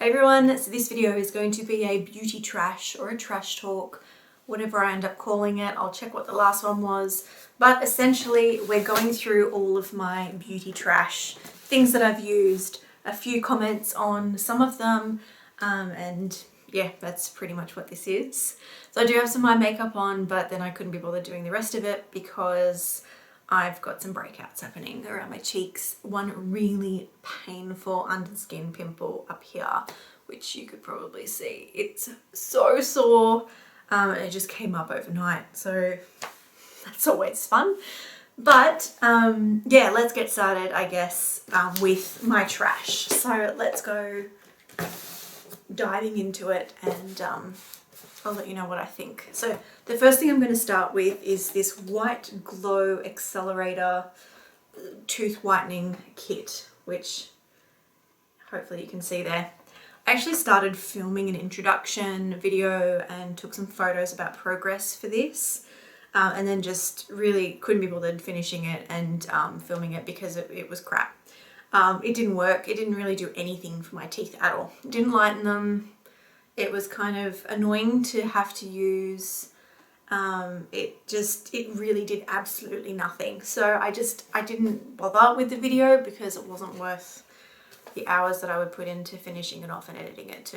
Hey everyone, so this video is going to be a beauty trash or a trash talk, whatever I end up calling it. I'll check what the last one was, but essentially we're going through all of my beauty trash, things that I've used, a few comments on some of them, and yeah, that's pretty much what this is. So I do have some eye makeup on, but then I couldn't be bothered doing the rest of it because I've got some breakouts happening around my cheeks. One really painful under skin pimple up here, which you could probably see. It's so sore, and it just came up overnight, so that's always fun. But yeah, let's get started, I guess, with my trash. So let's go diving into it, and I'll let you know what I think. So the first thing I'm going to start with is this White Glow Accelerator Tooth Whitening Kit, which hopefully you can see there. I actually started filming an introduction video and took some photos about progress for this, and then just really couldn't be bothered finishing it and filming it because it was crap. It didn't work. It didn't really do anything for my teeth at all. It didn't lighten them. It was kind of annoying to have to use. It really did absolutely nothing. So I didn't bother with the video because it wasn't worth the hours that I would put into finishing it off and editing it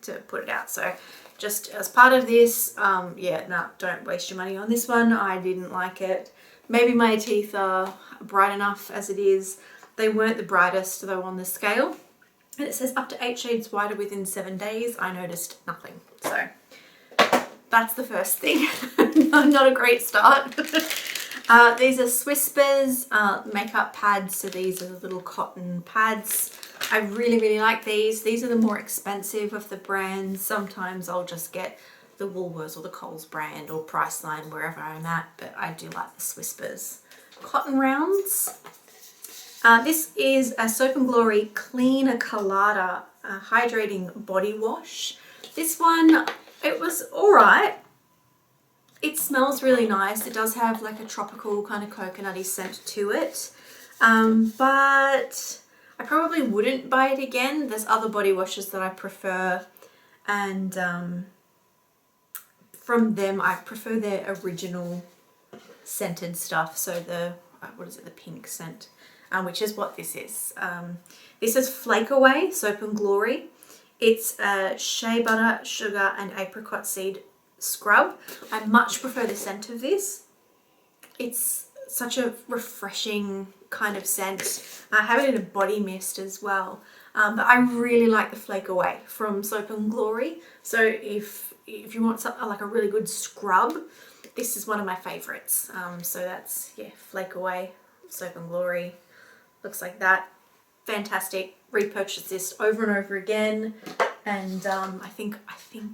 to put it out. So just as part of this, yeah, no, don't waste your money on this one. I didn't like it. Maybe my teeth are bright enough as it is. They weren't the brightest though on the scale. And it says up to 8 shades whiter within 7 days. I noticed nothing. So that's the first thing. Not a great start. These are Swispers makeup pads. So these are the little cotton pads. I really like these. These are the more expensive of the brands. Sometimes I'll just get the Woolworths or the Coles brand or Priceline, wherever I'm at. But I do like the Swispers. Cotton rounds. This is a Soap & Glory Clean Colada Hydrating Body Wash. This one, it was alright. It smells really nice. It does have like a tropical kind of coconutty scent to it. But I probably wouldn't buy it again. There's other body washes that I prefer. And from them, I prefer their original scented stuff. So the, what is it, the pink scent. Which is what this is. This is Flake Away Soap & Glory. It's a shea butter, sugar and apricot seed scrub. I much prefer the scent of this. It's such a refreshing kind of scent. I have it in a body mist as well. But I really like the Flake Away from Soap & Glory. So if you want something like a really good scrub, this is one of my favorites. So that's, yeah, Flake Away Soap & Glory. Looks like that. Fantastic. Repurchased this over and over again, and I think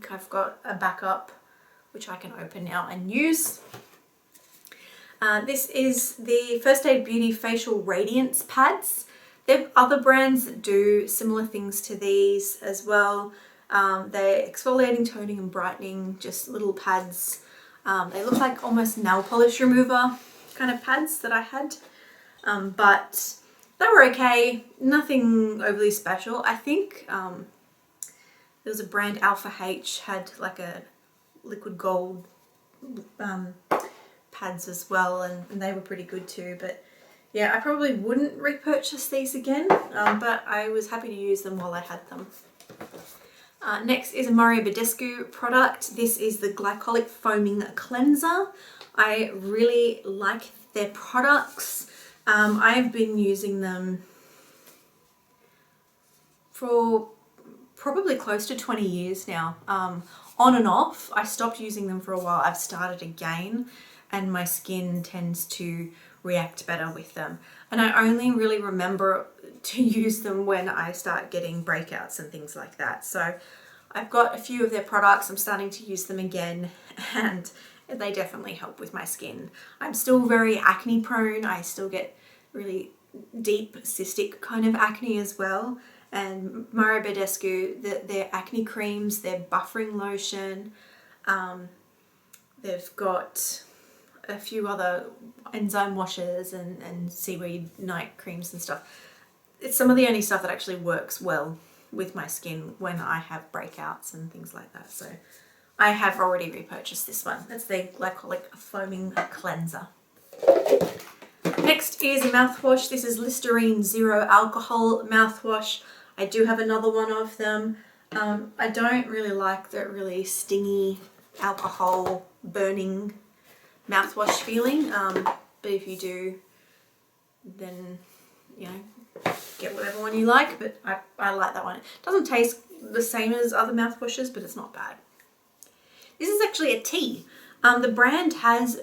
I've got a backup which I can open now and use. This is the First Aid Beauty Facial Radiance Pads. There are other brands that do similar things to these as well. They're exfoliating, toning and brightening, just little pads. They look like almost nail polish remover kind of pads that I had, but they were okay, nothing overly special. I think there was a brand, Alpha H, had like a liquid gold pads as well, and they were pretty good too. But yeah, I probably wouldn't repurchase these again, but I was happy to use them while I had them. Next is a Mario Badescu product. This is the Glycolic Foaming Cleanser. I really like their products. I've been using them for probably close to 20 years now, on and off. I stopped using them for a while. I've started again, and my skin tends to react better with them. And I only really remember to use them when I start getting breakouts and things like that. So I've got a few of their products. I'm starting to use them again, and they definitely help with my skin. I'm still very acne prone. I still get really deep cystic kind of acne as well. And Mario Badescu, their acne creams, their buffering lotion, they've got a few other enzyme washes and seaweed night creams and stuff. It's some of the only stuff that actually works well with my skin when I have breakouts and things like that. So I have already repurchased this one. That's the glycolic foaming cleanser. Next is a mouthwash. This is Listerine Zero Alcohol mouthwash. I do have another one of them. I don't really like the really stingy alcohol burning mouthwash feeling, but if you do, then you know, get whatever one you like, but I like that one. It doesn't taste the same as other mouthwashes, but it's not bad. This is actually a tea. The brand has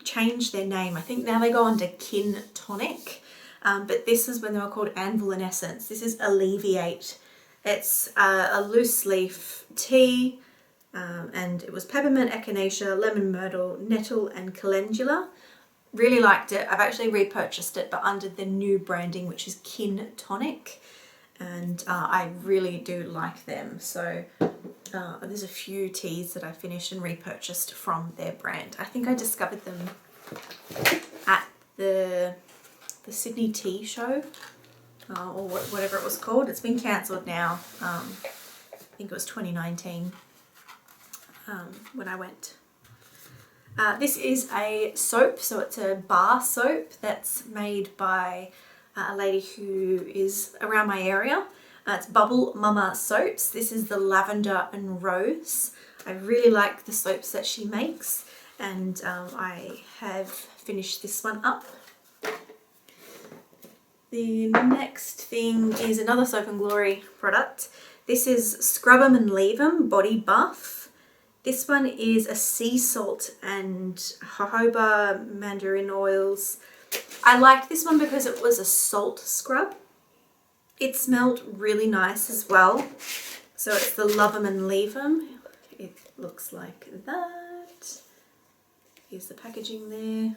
changed their name. I think now they go under Kin Tonic, but this is when they were called Anvil and Essence. This is Alleviate. It's a loose leaf tea, and it was peppermint, echinacea, lemon myrtle, nettle and calendula. Really liked it. I've actually repurchased it, but under the new branding, which is Kin Tonic, and I really do like them. So there's a few teas that I finished and repurchased from their brand. I think I discovered them at the Sydney Tea Show, or whatever it was called. It's been cancelled now. I think it was 2019 when I went. This is a soap, so it's a bar soap that's made by a lady who is around my area. It's Bubble Mama Soaps. This is the lavender and rose. I really like the soaps that she makes, and I have finished this one up. The next thing is another Soap and Glory product. This is Scrub 'em and Leave 'em Body Buff. This one is a sea salt and jojoba mandarin oils. I liked this one because it was a salt scrub. It smelled really nice as well. So it's the Love 'em and Leave 'em. It looks like that. Here's the packaging there.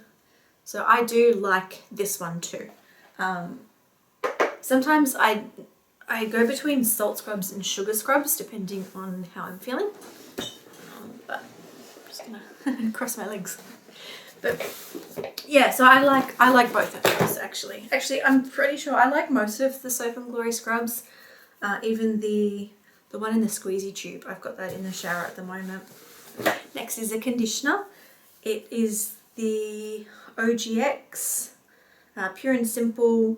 So I do like this one too. Sometimes I go between salt scrubs and sugar scrubs depending on how I'm feeling. But I'm just gonna cross my legs. But yeah, so I like both of those actually. Actually, I'm pretty sure I like most of the Soap and Glory scrubs. Even the one in the squeezy tube. I've got that in the shower at the moment. Next is a conditioner. It is the OGX Pure and Simple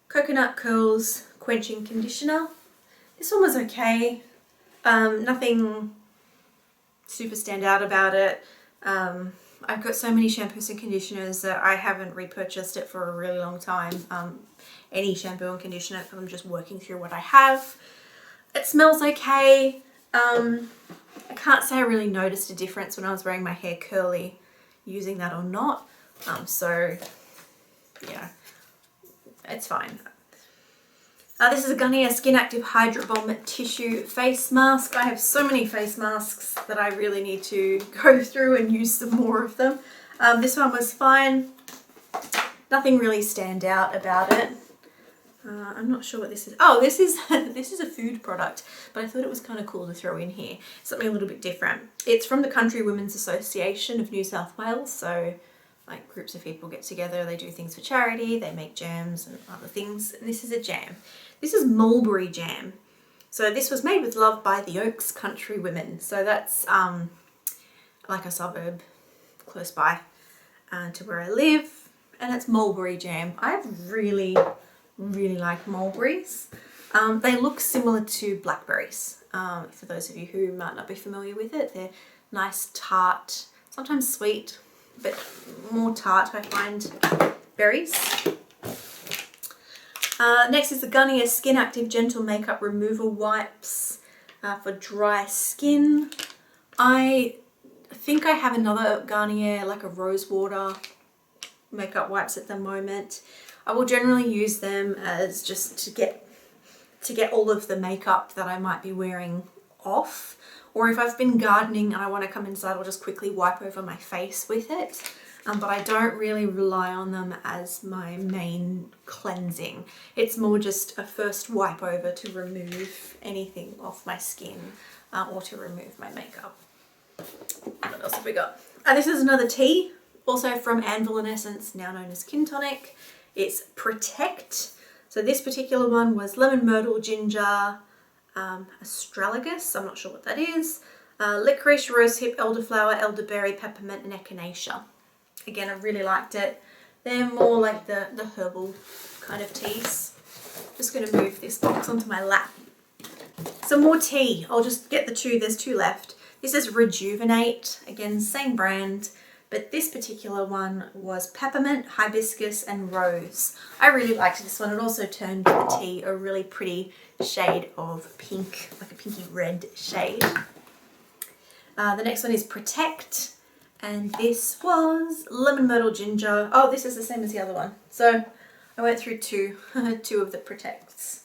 Coconut Curls Quenching Conditioner. This one was okay. Nothing super stand out about it. I've got so many shampoos and conditioners that I haven't repurchased it for a really long time. Any shampoo and conditioner, because I'm just working through what I have. It smells okay. I can't say I really noticed a difference when I was wearing my hair curly using that or not. So yeah, it's fine. This is a Garnier Skin Active Hydro Bomb Tissue Face Mask. I have so many face masks that I really need to go through and use some more of them. This one was fine. Nothing really stand out about it. I'm not sure what this is. Oh, this is a food product, but I thought it was kind of cool to throw in here. Something a little bit different. It's from the Country Women's Association of New South Wales. So like groups of people get together, they do things for charity, they make jams and other things. And this is a jam. This is mulberry jam. So this was made with love by the Oaks Country Women. So that's like a suburb close by to where I live. And it's mulberry jam. I really like mulberries. They look similar to blackberries. For those of you who might not be familiar with it, they're nice, tart, sometimes sweet, but more tart, I find, berries. Next is the Garnier Skin Active Gentle Makeup Removal Wipes for dry skin. I think I have another Garnier, like a rose water makeup wipes at the moment. I will generally use them as just to get all of the makeup that I might be wearing off. Or if I've been gardening and I want to come inside, I'll just quickly wipe over my face with it. But I don't really rely on them as my main cleansing. It's more just a first wipe over to remove anything off my skin or to remove my makeup. What else have we got? This is another tea, also from Anvil and Essence, now known as Kin Tonic. It's Protect. So this particular one was lemon myrtle, ginger, astragalus, I'm not sure what that is, licorice, rosehip, elderflower, elderberry, peppermint, and echinacea. Again, I really liked it. They're more like the herbal kind of teas. Just going to move this box onto my lap. Some more tea. I'll just get the two. There's two left. This is Rejuvenate. Again, same brand. But this particular one was peppermint, hibiscus, and rose. I really liked this one. It also turned the tea a really pretty shade of pink, like a pinky red shade. The next one is Protect. And this was lemon myrtle ginger. Oh, this is the same as the other one. So I went through two of the Protects.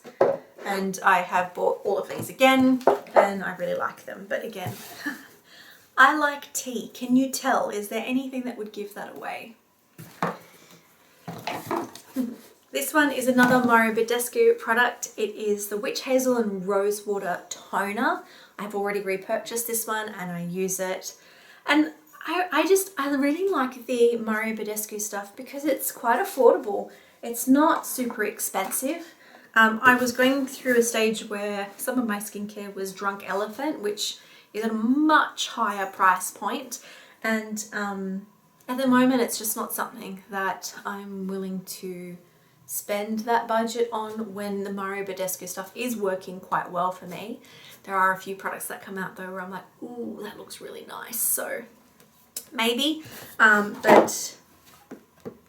And I have bought all of these again, and I really like them. But again, I like tea. Can you tell? Is there anything that would give that away? This one is another Mario Badescu product. It is the Witch Hazel and Rosewater Toner. I've already repurchased this one and I use it. And I really like the Mario Badescu stuff because it's quite affordable. It's not super expensive. I was going through a stage where some of my skincare was Drunk Elephant, which is at a much higher price point. And at the moment, it's just not something that I'm willing to spend that budget on when the Mario Badescu stuff is working quite well for me. There are a few products that come out though where I'm like, ooh, that looks really nice. So maybe, but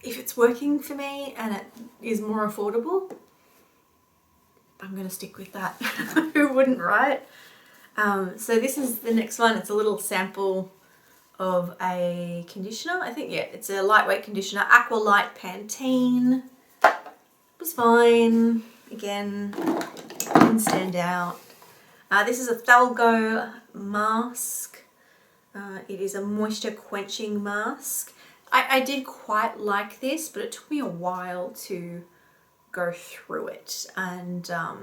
if it's working for me and it is more affordable, I'm going to stick with that. Who wouldn't, right? So this is the next one. It's a little sample of a conditioner. I think, yeah, it's a lightweight conditioner. Aqua Light Pantene. It was fine. Again, didn't stand out. This is a Thalgo mask. It is a moisture quenching mask. I did quite like this, but it took me a while to go through it, and I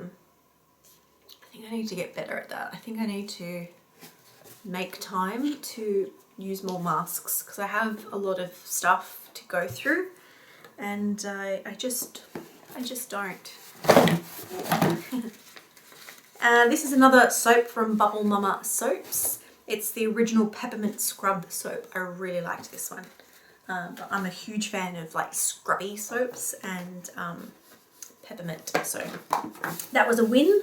think I need to get better at that. I think I need to make time to use more masks because I have a lot of stuff to go through, and I just don't. This is another soap from Bubble Mama Soaps. It's the original peppermint scrub soap. I really liked this one. But I'm a huge fan of like scrubby soaps and peppermint, so that was a win.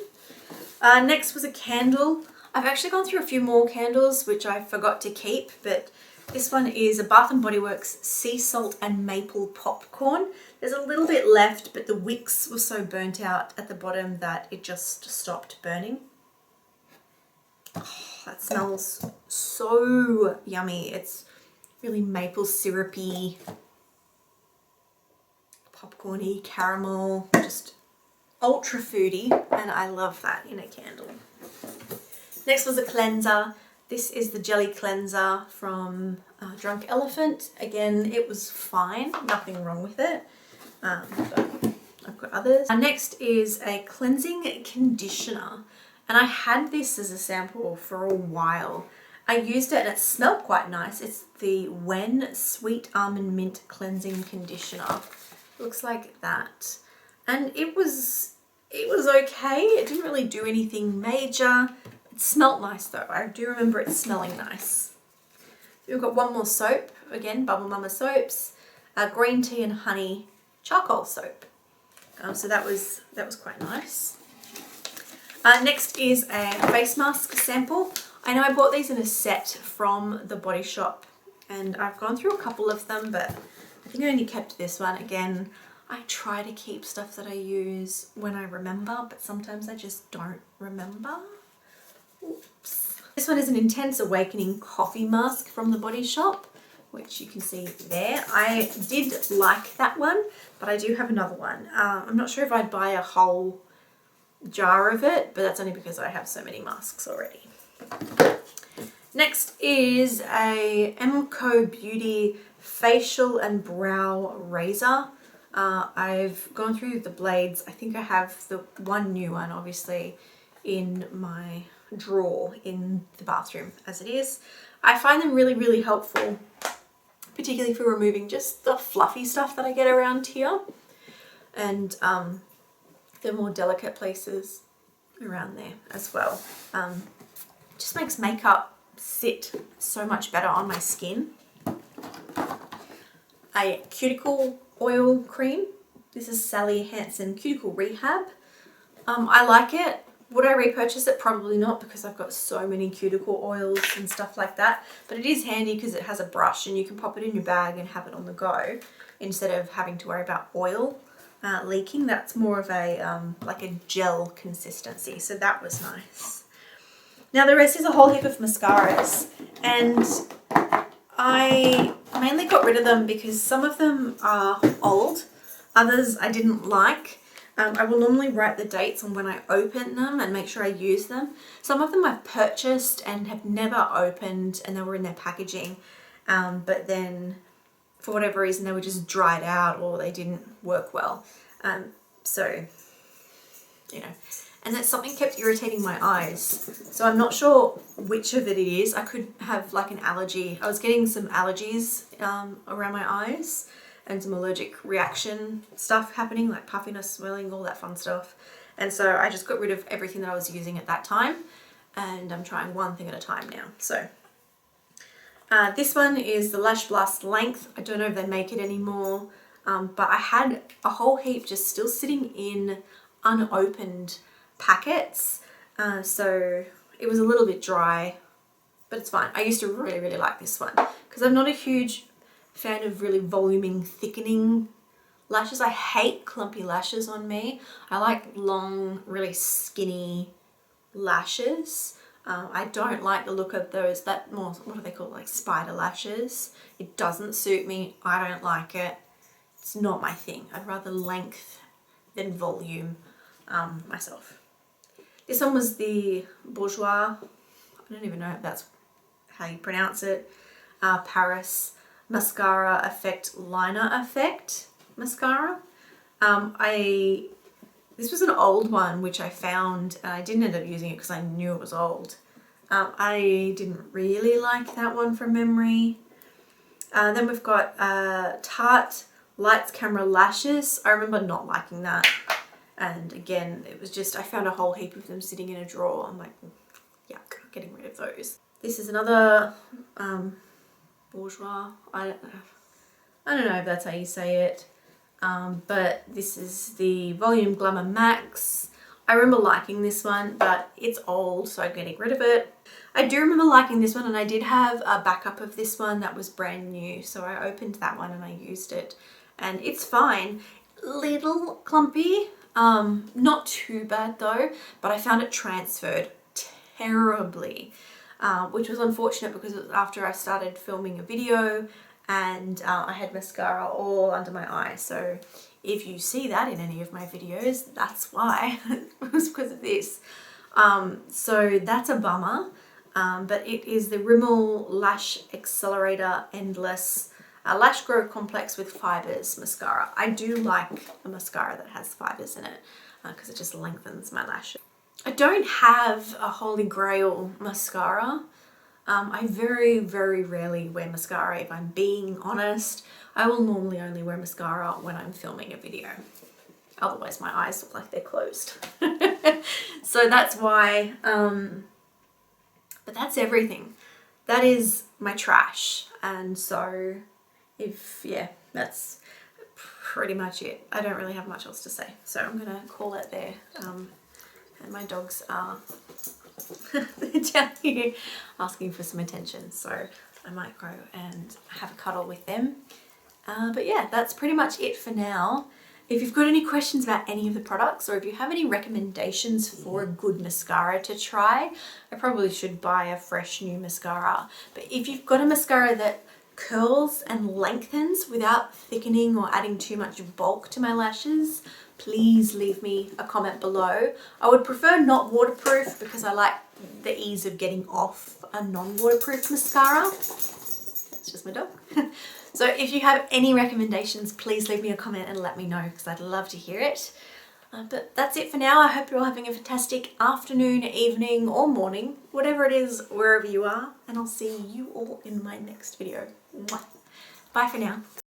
Next was a candle. I've actually gone through a few more candles which I forgot to keep, but this one is a Bath & Body Works Sea Salt and Maple Popcorn. There's a little bit left, but the wicks were so burnt out at the bottom that it just stopped burning. Oh, that smells so yummy. It's really maple syrupy, popcorny, caramel, just ultra foody, and I love that in a candle. Next was a cleanser. This is the Jelly Cleanser from Drunk Elephant. Again, it was fine, nothing wrong with it, but I've got others. Next is a cleansing conditioner, and I had this as a sample for a while. I used it and it smelled quite nice. It's the Wen Sweet Almond Mint Cleansing Conditioner. Looks like that. And it was okay. It didn't really do anything major. It smelled nice though. I do remember it smelling nice. We've got one more soap. Again, Bubble Mama Soaps. Green tea and honey charcoal soap. So that was quite nice. Next is a face mask sample. I know I bought these in a set from the Body Shop and I've gone through a couple of them, but I think I only kept this one. Again, I try to keep stuff that I use when I remember, but sometimes I just don't remember. Oops. This one is an Intense Awakening coffee mask from the Body Shop, which you can see there. I did like that one, but I do have another one. I'm not sure if I'd buy a whole jar of it, but that's only because I have so many masks already. Next is a Emco Beauty facial and brow razor. I've gone through the blades. I think I have the one new one obviously in my drawer in the bathroom as it is. I find them really, really helpful, particularly for removing just the fluffy stuff that I get around here and the more delicate places around there as well. Just makes makeup sit so much better on my skin. A cuticle oil cream. This is Sally Hansen Cuticle Rehab. I like it. Would I repurchase it? Probably not, because I've got so many cuticle oils and stuff like that. But it is handy because it has a brush and you can pop it in your bag and have it on the go instead of having to worry about oil leaking. That's more of a like a gel consistency, so that was nice. Now the rest is a whole heap of mascaras, and I mainly got rid of them because some of them are old, others I didn't like. I will normally write the dates on when I open them and make sure I use them. Some of them I've purchased and have never opened, and they were in their packaging, but then for whatever reason they were just dried out or they didn't work well. So, you know, and that something kept irritating my eyes. So I'm not sure which of it is. I could have like an allergy. I was getting some allergies around my eyes and some allergic reaction stuff happening, like puffiness, swelling, all that fun stuff. And so I just got rid of everything that I was using at that time, and I'm trying one thing at a time now. So this one is the Lash Blast Length. I don't know if they make it anymore, but I had a whole heap just still sitting in unopened packets. So it was a little bit dry, but it's fine. I used to really, really like this one because I'm not a huge fan of really voluming, thickening lashes. I hate clumpy lashes on me. I like long, really skinny lashes. I don't like the look of those, that more, what do they call it, like spider lashes. It doesn't suit me. I don't like it. It's not my thing. I'd rather length than volume myself. This one was the Bourjois, I don't even know if that's how you pronounce it, Paris Mascara Effect Liner Effect Mascara. This was an old one which I found, and I didn't end up using it because I knew it was old. I didn't really like that one from memory. Then we've got Tarte Lights Camera Lashes. I remember not liking that. And again, it was just, I found a whole heap of them sitting in a drawer. I'm like, yuck, getting rid of those. This is another Bourjois. I don't know if that's how you say it. But this is the Volume Glamour Max. I remember liking this one, but it's old, so I'm getting rid of it. I do remember liking this one, and I did have a backup of this one that was brand new, so I opened that one and I used it, and it's fine. Little clumpy, not too bad though, but I found it transferred terribly, which was unfortunate because it was after I started filming a video, and I had mascara all under my eye. So if you see that in any of my videos, that's why. It was because of this. So that's a bummer. But it is the Rimmel Lash Accelerator Endless Lash Grow Complex with Fibers mascara. I do like a mascara that has fibers in it because it just lengthens my lashes. I don't have a holy grail mascara. I very, very rarely wear mascara, if I'm being honest. I will normally only wear mascara when I'm filming a video. Otherwise my eyes look like they're closed. So that's why, but that's everything. That is my trash. And so yeah, that's pretty much it. I don't really have much else to say. So I'm gonna call it there. And my dogs are they're down here asking for some attention, so I might go and have a cuddle with them. But yeah, that's pretty much it for now. If you've got any questions about any of the products, or if you have any recommendations for a good mascara to try, I probably should buy a fresh new mascara. But if you've got a mascara that curls and lengthens without thickening or adding too much bulk to my lashes, please leave me a comment below. I would prefer not waterproof because I like the ease of getting off a non-waterproof mascara. That's just my dog. So if you have any recommendations, please leave me a comment and let me know because I'd love to hear it. But that's it for now. I hope you're all having a fantastic afternoon, evening, or morning, whatever it is, wherever you are, and I'll see you all in my next video. Mwah. Bye for now.